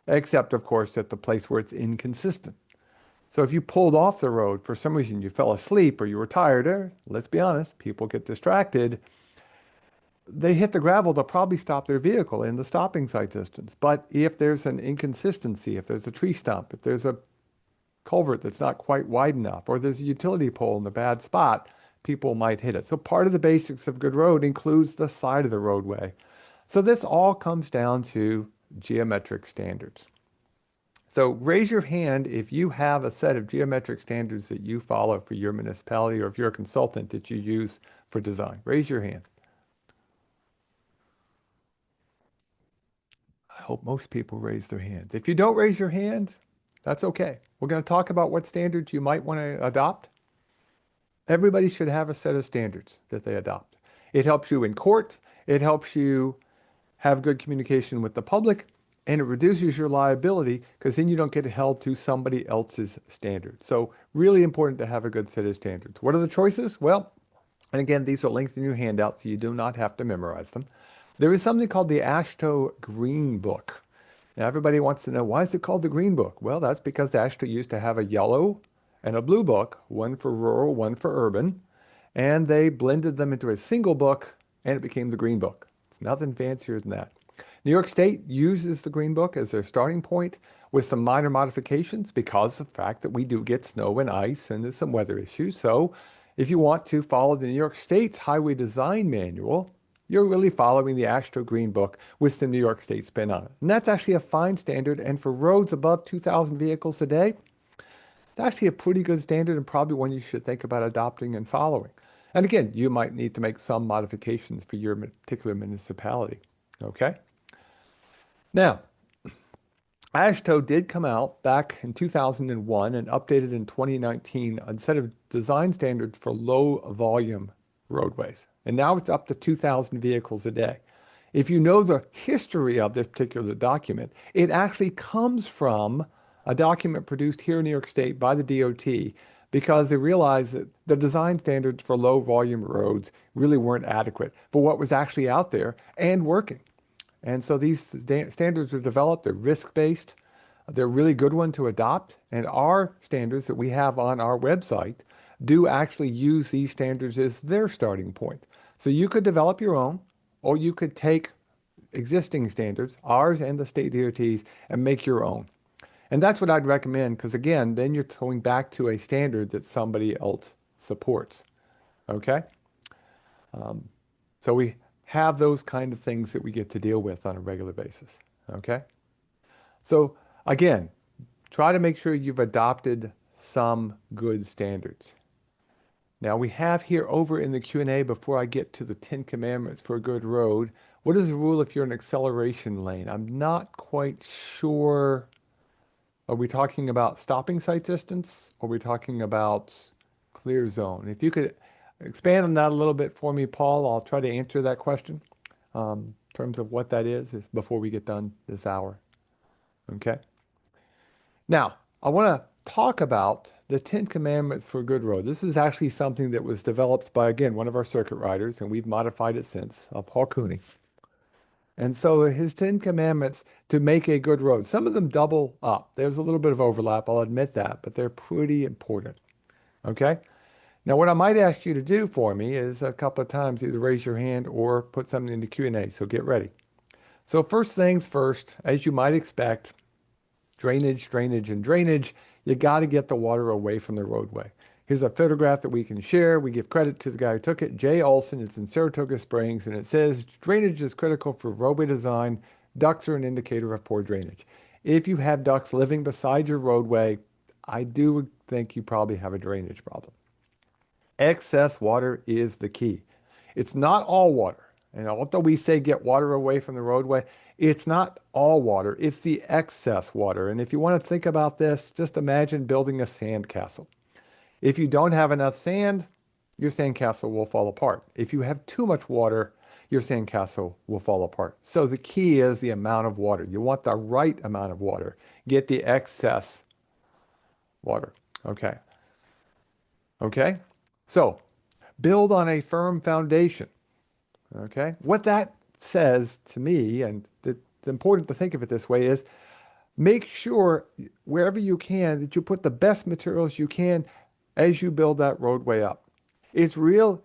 Except, of course, at the place where it's inconsistent. So if you pulled off the road for some reason, you fell asleep or you were tired, or let's be honest, people get distracted. They hit the gravel, they'll probably stop their vehicle in the stopping sight distance. But if there's an inconsistency, if there's a tree stump, if there's a culvert that's not quite wide enough, or there's a utility pole in the bad spot, people might hit it. So part of the basics of good road includes the side of the roadway. So this all comes down to geometric standards. So raise your hand if you have a set of geometric standards that you follow for your municipality, or if you're a consultant that you use for design. Raise your hand. hope most people raise their hands. If you don't raise your hands, that's okay. We're going to talk about what standards you might want to adopt. Everybody should have a set of standards that they adopt. It helps you in court. It helps you have good communication with the public, and it reduces your liability because then you don't get held to somebody else's standards. So really important to have a good set of standards. What are the choices? Well, and again, these are linked in your handout, so you do not have to memorize them. There is something called the AASHTO Green Book. Now, everybody wants to know, why is it called the Green Book? Well, that's because AASHTO used to have a yellow and a blue book, one for rural, one for urban, and they blended them into a single book, and it became the Green Book. It's nothing fancier than that. New York State uses the Green Book as their starting point with some minor modifications because of the fact that we do get snow and ice and there's some weather issues. So if you want to follow the New York State's Highway Design Manual, you're really following the AASHTO Green Book with the New York State spin on it. And that's actually a fine standard. And for roads above 2,000 vehicles a day, it's actually a pretty good standard and probably one you should think about adopting and following. And again, you might need to make some modifications for your particular municipality. Okay? Now, AASHTO did come out back in 2001 and updated in 2019 a set of design standards for low volume roadways. And now it's up to 2,000 vehicles a day. If you know the history of this particular document, it actually comes from a document produced here in New York State by the DOT because they realized that the design standards for low volume roads really weren't adequate for what was actually out there and working. And so these standards are developed, they're risk-based, they're a really good one to adopt, and our standards that we have on our website do actually use these standards as their starting point. So you could develop your own, or you could take existing standards, ours and the state DOTs, and make your own. And that's what I'd recommend, because again, then you're going back to a standard that somebody else supports. Okay? So we have those kind of things that we get to deal with on a regular basis. Okay? So again, try to make sure you've adopted some good standards. Now we have here over in the Q&A, before I get to the 10 commandments for a good road, what is the rule if you're in an acceleration lane? I'm not quite sure. Are we talking about stopping sight distance? Or are we talking about clear zone? If you could expand on that a little bit for me, Paul, I'll try to answer that question in terms of what that is before we get done this hour. Okay. Now, I want to talk about the 10 Commandments for a good road. This is actually something that was developed by, again, one of our circuit riders, and we've modified it since, Paul Cooney. And so his 10 Commandments to make a good road, some of them double up. There's a little bit of overlap, I'll admit that, but they're pretty important. Okay? Now, what I might ask you to do for me is a couple of times either raise your hand or put something in the Q&A, so get ready. So first things first, as you might expect, drainage, drainage, and drainage, you got to get the water away from the roadway. Here's a photograph that we can share. We give credit to the guy who took it, Jay Olson. It's in Saratoga Springs, and it says, drainage is critical for roadway design. Ducts are an indicator of poor drainage. If you have ducts living beside your roadway, I do think you probably have a drainage problem. Excess water is the key. It's not all water. And although we say get water away from the roadway, it's not all water, it's the excess water. And if you want to think about this, just imagine building a sand castle. If you don't have enough sand, your sandcastle will fall apart. If you have too much water, your sandcastle will fall apart. So the key is the amount of water. You want the right amount of water. Get the excess water. Okay. Okay? So build on a firm foundation. Okay? What that says to me, and it's important to think of it this way, is make sure wherever you can that you put the best materials you can as you build that roadway up. It's real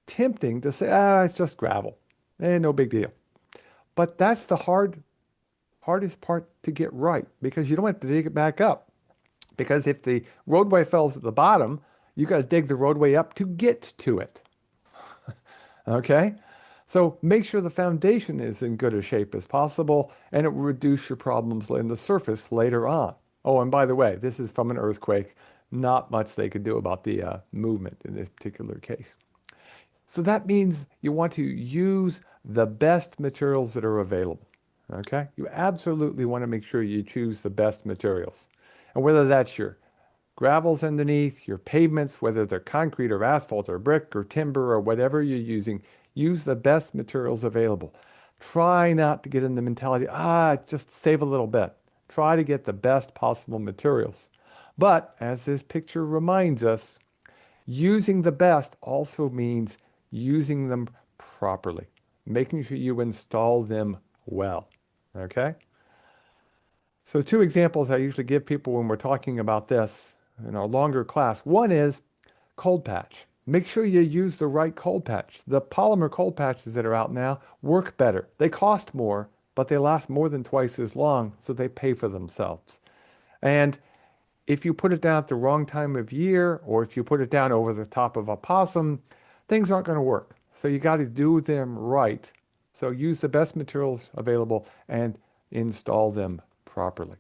tempting to say, it's just gravel. No big deal. But that's the hardest part to get right, because you don't have to dig it back up. Because if the roadway falls at the bottom, you got to dig the roadway up to get to it. Okay? So make sure the foundation is in good a shape as possible, and it will reduce your problems in the surface later on. Oh, and by the way, this is from an earthquake. Not much they could do about the movement in this particular case. So that means you want to use the best materials that are available. Okay? You absolutely want to make sure you choose the best materials. And whether that's your gravels underneath, your pavements, whether they're concrete or asphalt or brick or timber or whatever you're using, use the best materials available. Try not to get in the mentality, just save a little bit. Try to get the best possible materials. But as this picture reminds us, using the best also means using them properly, making sure you install them well. Okay? So, two examples I usually give people when we're talking about this in our longer class. One is cold patch. Make sure you use the right cold patch. The polymer cold patches that are out now work better. They cost more, but they last more than twice as long, so they pay for themselves. And if you put it down at the wrong time of year, or if you put it down over the top of a possum, things aren't going to work. So you got to do them right. So use the best materials available and install them properly.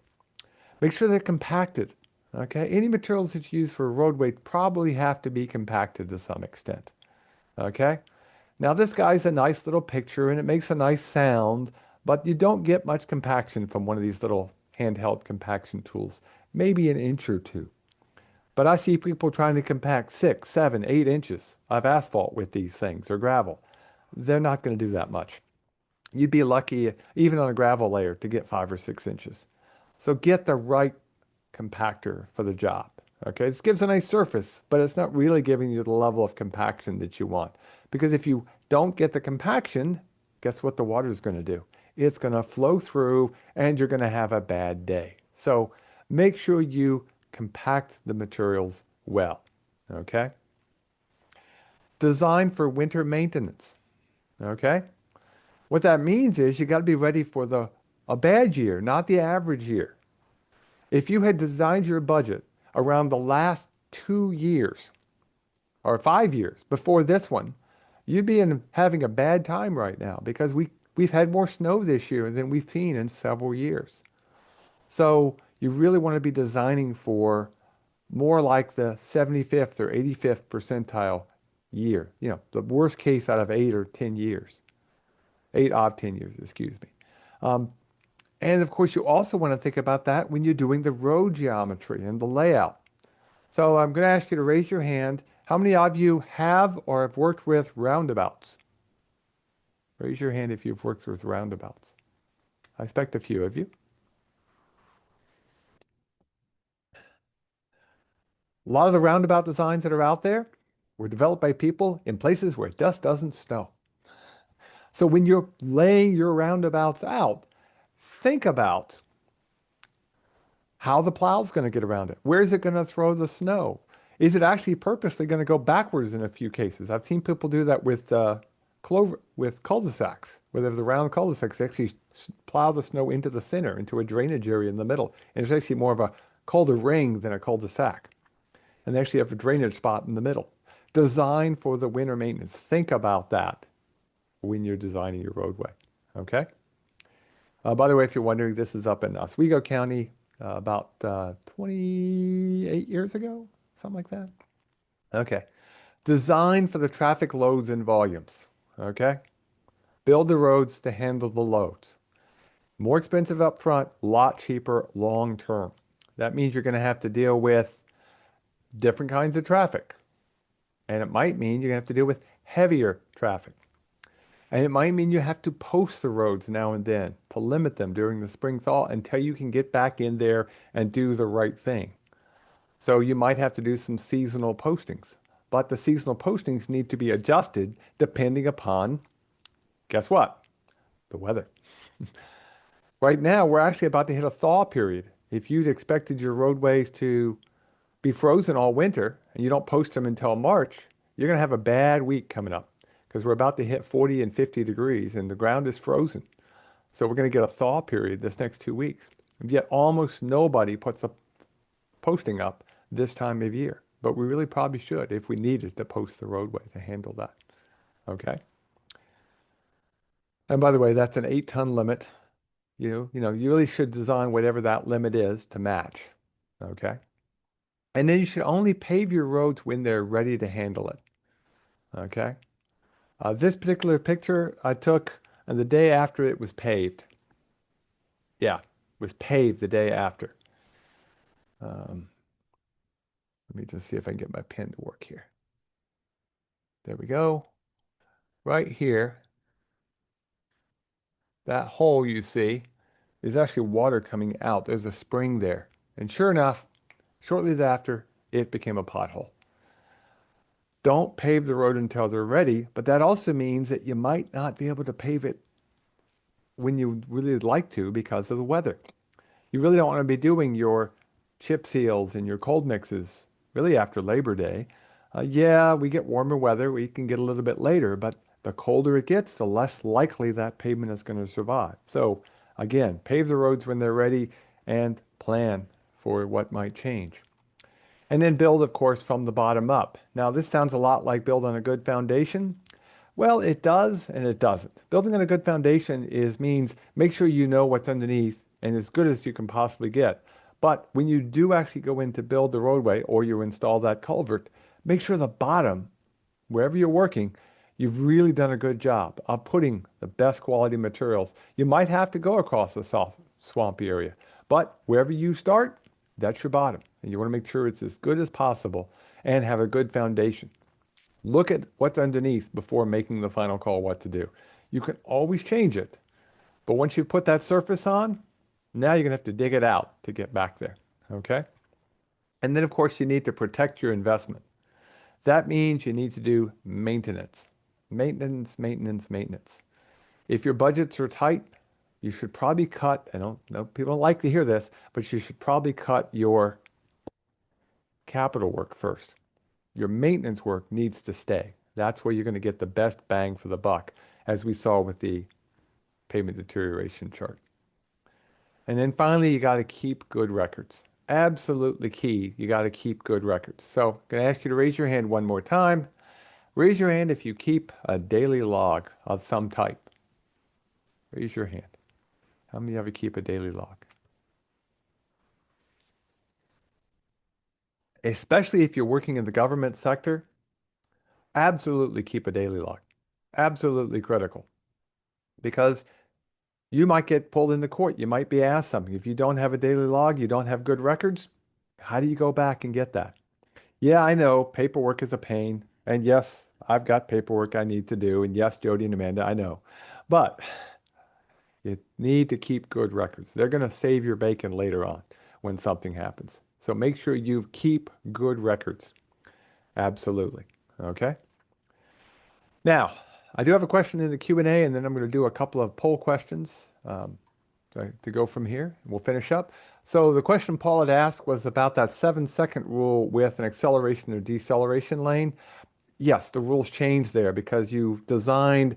Make sure they're compacted. Okay, any materials that you use for a roadway probably have to be compacted to some extent. Okay, now this guy's a nice little picture and it makes a nice sound, but you don't get much compaction from one of these little handheld compaction tools, maybe an inch or two. But I see people trying to compact 6, 7, 8 inches of asphalt with these things or gravel. They're not going to do that much. You'd be lucky, even on a gravel layer, to get 5 or 6 inches. So get the right compactor for the job. Okay, this gives a nice surface, but it's not really giving you the level of compaction that you want. Because if you don't get the compaction, guess what the water is going to do? It's going to flow through and you're going to have a bad day. So make sure you compact the materials well. Okay, design for winter maintenance. Okay, what that means is you got to be ready for the a bad year, not the average year. If you had designed your budget around the last 2 years or 5 years before this one, you'd be having a bad time right now because we've had more snow this year than we've seen in several years. So you really want to be designing for more like the 75th or 85th percentile year. You know, the worst case out of 8 or 10 years, 8 of 10 years, excuse me. Um, and of course, you also want to think about that when you're doing the road geometry and the layout. So I'm going to ask you to raise your hand. How many of you have or have worked with roundabouts? Raise your hand if you've worked with roundabouts. I expect a few of you. A lot of the roundabout designs that are out there were developed by people in places where it just doesn't snow. So when you're laying your roundabouts out, think about how the plow's going to get around it. Where's it going to throw the snow? Is it actually purposely going to go backwards in a few cases? I've seen people do that with clover with cul-de-sacs, where they have the round cul-de-sacs. They actually plow the snow into the center, into a drainage area in the middle. And it's actually more of a cul-de-ring than a cul-de-sac. And they actually have a drainage spot in the middle. Design for the winter maintenance. Think about that when you're designing your roadway. Okay? By the way, if you're wondering, this is up in Oswego County about 28 years ago, something like that. Okay. Design for the traffic loads and volumes. Okay. Build the roads to handle the loads. More expensive up front, lot cheaper long term. That means you're going to have to deal with different kinds of traffic. And it might mean you're going to have to deal with heavier traffic. And it might mean you have to post the roads now and then to limit them during the spring thaw until you can get back in there and do the right thing. So you might have to do some seasonal postings. But the seasonal postings need to be adjusted depending upon, guess what? The weather. Right now, we're actually about to hit a thaw period. If you'd expected your roadways to be frozen all winter and you don't post them until March, you're going to have a bad week coming up because we're about to hit 40 and 50 degrees and the ground is frozen. So we're going to get a thaw period this next 2 weeks. And yet almost nobody puts a posting up this time of year. But we really probably should if we needed to post the roadway to handle that. Okay. And by the way, that's an 8-ton limit. You really should design whatever that limit is to match. Okay. And then you should only pave your roads when they're ready to handle it. Okay. This particular picture I took on the day after it was paved. Yeah, was paved the day after. Um, Let me just see if I can get my pen to work here. There we go. Right here, that hole you see is actually water coming out. There's a spring there. And sure enough, shortly thereafter, it became a pothole. Don't pave the road until they're ready, but that also means that you might not be able to pave it when you really like to because of the weather. You really don't want to be doing your chip seals and your cold mixes really after Labor Day. Yeah, we get warmer weather. We can get a little bit later, but the colder it gets, the less likely that pavement is going to survive. So again, pave the roads when they're ready and plan for what might change. And then build, of course, from the bottom up. Now, this sounds a lot like build on a good foundation. Well, it does and it doesn't. Building on a good foundation means make sure you know what's underneath and as good as you can possibly get. But when you do actually go in to build the roadway or you install that culvert, make sure the bottom, wherever you're working, you've really done a good job of putting the best quality materials. You might have to go across the soft, swampy area, but wherever you start, that's your bottom. And you want to make sure it's as good as possible and have a good foundation. Look at what's underneath before making the final call what to do. You can always change it, but once you put that surface on, now you're gonna have to dig it out to get back there, okay? And then of course you need to protect your investment. That means you need to do maintenance. Maintenance, maintenance, maintenance. If your budgets are tight, you should probably cut, I don't know, people don't like to hear this, but you should probably cut your capital work first. Your maintenance work needs to stay. That's where you're going to get the best bang for the buck, as we saw with the pavement deterioration chart. And then finally, you got to keep good records. Absolutely key. You got to keep good records. So I'm going to ask you to raise your hand one more time. Raise your hand if you keep a daily log of some type. Raise your hand. How many of you keep a daily log? Especially if you're working in the government sector, absolutely keep a daily log. Absolutely critical. Because you might get pulled into court. You might be asked something. If you don't have a daily log, you don't have good records, how do you go back and get that? Yeah, I know paperwork is a pain. And yes, I've got paperwork I need to do. And yes, Jody and Amanda, I know. But you need to keep good records. They're going to save your bacon later on when something happens. So make sure you keep good records. Absolutely. Okay. Now, I do have a question in the Q&A, and then I'm going to do a couple of poll questions. To go from here. We'll finish up. So the question Paul had asked was about that 7-second rule with an acceleration or deceleration lane. Yes, the rules changed there because you designed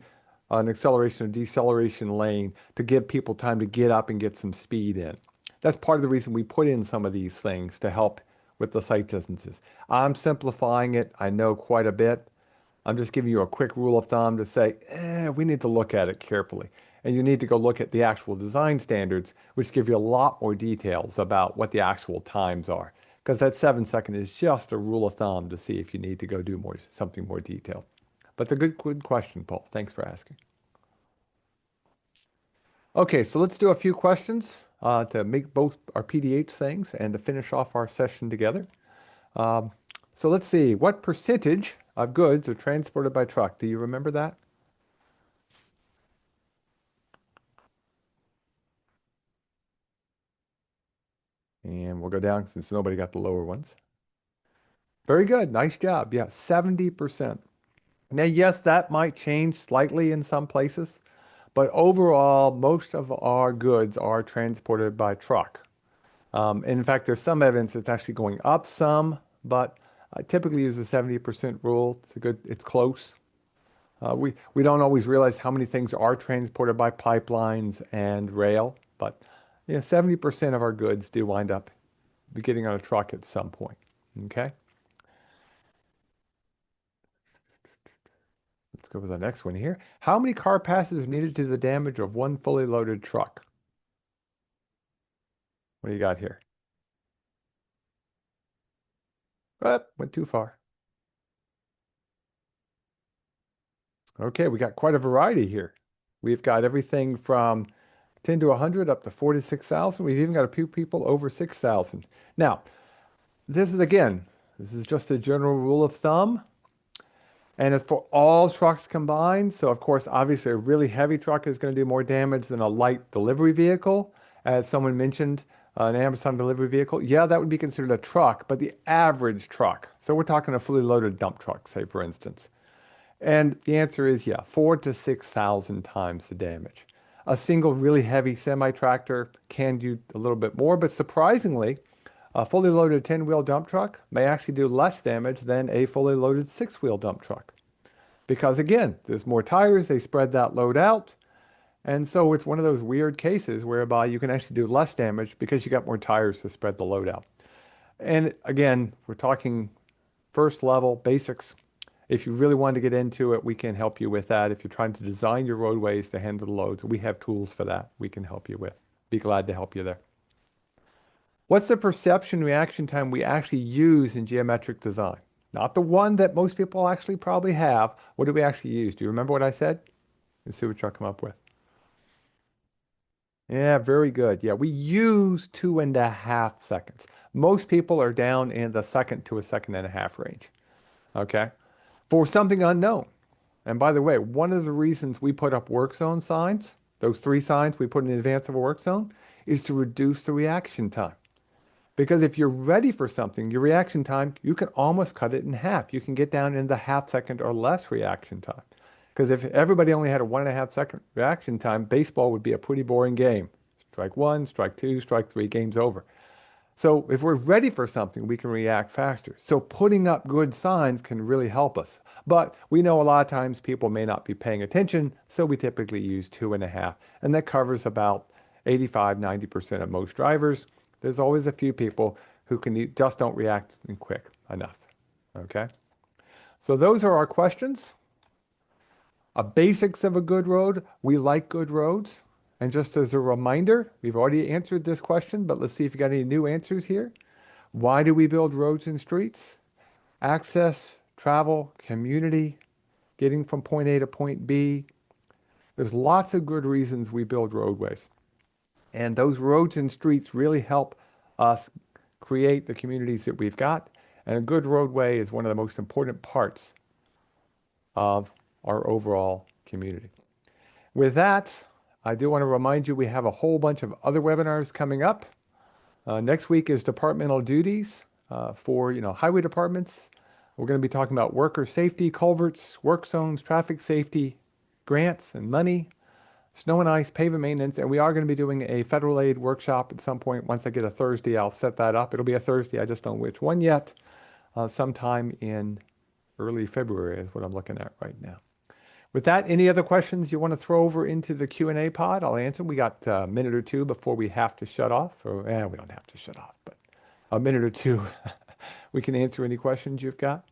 an acceleration or deceleration lane to give people time to get up and get some speed in. That's part of the reason we put in some of these things to help with the sight distances. I'm simplifying it, I know quite a bit. I'm just giving you a quick rule of thumb to say, we need to look at it carefully. And you need to go look at the actual design standards, which give you a lot more details about what the actual times are. Because that 7-second is just a rule of thumb to see if you need to go do something more detailed. But the good question, Paul. Thanks for asking. Okay, so let's do a few questions to make both our PDH things and to finish off our session together. Um, so let's see, what percentage of goods are transported by truck? Do you remember that? And we'll go down since nobody got the lower ones. Very good. Nice job. Yeah, 70%. Now, yes, that might change slightly in some places, but overall, most of our goods are transported by truck. And in fact, there's some evidence it's actually going up some, but I typically use the 70% rule. It's close. We don't always realize how many things are transported by pipelines and rail, but 70% of our goods do wind up getting on a truck at some point. Okay, let's go with the next one here. How many car passes needed to the damage of one fully loaded truck? What do you got here? Went too far. Okay, we got quite a variety here. We've got everything from 10 to 100 up to 46,000. We've even got a few people over 6,000. Now, this is just a general rule of thumb. And it's for all trucks combined. So, of course, obviously, a really heavy truck is going to do more damage than a light delivery vehicle. As someone mentioned, an Amazon delivery vehicle, yeah, that would be considered a truck, but the average truck. So, we're talking a fully loaded dump truck, say, for instance. And the answer is, yeah, 4 to 6,000 times the damage. A single really heavy semi tractor can do a little bit more, but surprisingly, a fully loaded 10-wheel dump truck may actually do less damage than a fully loaded 6-wheel dump truck. Because again, there's more tires, they spread that load out. And so it's one of those weird cases whereby you can actually do less damage because you got more tires to spread the load out. And again, we're talking first level basics. If you really want to get into it, we can help you with that. If you're trying to design your roadways to handle the loads, we have tools for that we can help you with. Be glad to help you there. What's the perception reaction time we actually use in geometric design? Not the one that most people actually probably have. What do we actually use? Do you remember what I said? Let's see what y'all come up with. Yeah, very good. Yeah, we use 2.5 seconds. Most people are down in the second to a second and a half range. Okay. For something unknown. And by the way, one of the reasons we put up work zone signs, those 3 signs we put in advance of a work zone, is to reduce the reaction time. Because if you're ready for something, your reaction time, you can almost cut it in half. You can get down in the half second or less reaction time. Because if everybody only had a 1.5 second reaction time, baseball would be a pretty boring game. Strike one, strike two, strike three, game's over. So if we're ready for something, we can react faster. So putting up good signs can really help us. But we know a lot of times people may not be paying attention, so we typically use 2.5. And that covers about 85, 90% of most drivers. There's always a few people who just don't react quick enough. Okay? So those are our questions. A basics of a good road. We like good roads. And just as a reminder, we've already answered this question, but let's see if you got any new answers here. Why do we build roads and streets? Access, travel, community, getting from point A to point B. There's lots of good reasons we build roadways. And those roads and streets really help us create the communities that we've got. And a good roadway is one of the most important parts of our overall community. With that, I do want to remind you we have a whole bunch of other webinars coming up. Next week is departmental duties for highway departments. We're going to be talking about worker safety, culverts, work zones, traffic safety, grants and money, snow and ice, pavement maintenance, and we are going to be doing a federal aid workshop at some point. Once I get a Thursday, I'll set that up. It'll be a Thursday. I just don't know which one yet. Sometime in early February is what I'm looking at right now. With that, any other questions you want to throw over into the Q&A pod? I'll answer. We got a minute or two before we have to shut off. Or, we don't have to shut off, but a minute or two, we can answer any questions you've got.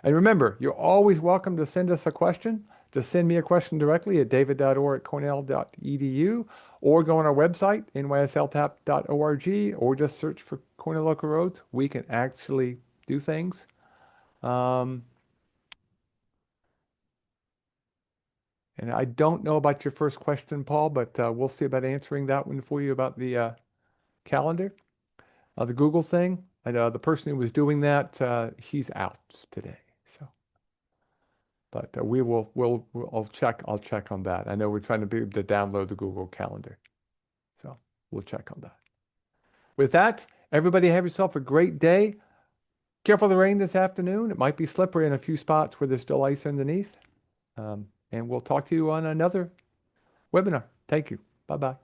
And remember, you're always welcome to send us a question. Just send me a question directly at david.orr@cornell.edu or go on our website, NYSLTAP.org, or just search for Cornell Local Roads. We can actually do things. And I don't know about your first question, Paul, but we'll see about answering that one for you about the calendar, the Google thing. And the person who was doing that, he's out today. So, but I'll check on that. I know we're trying to be able to download the Google Calendar, so we'll check on that. With that, everybody have yourself a great day. Careful of the rain this afternoon. It might be slippery in a few spots where there's still ice underneath. And we'll talk to you on another webinar. Thank you. Bye-bye.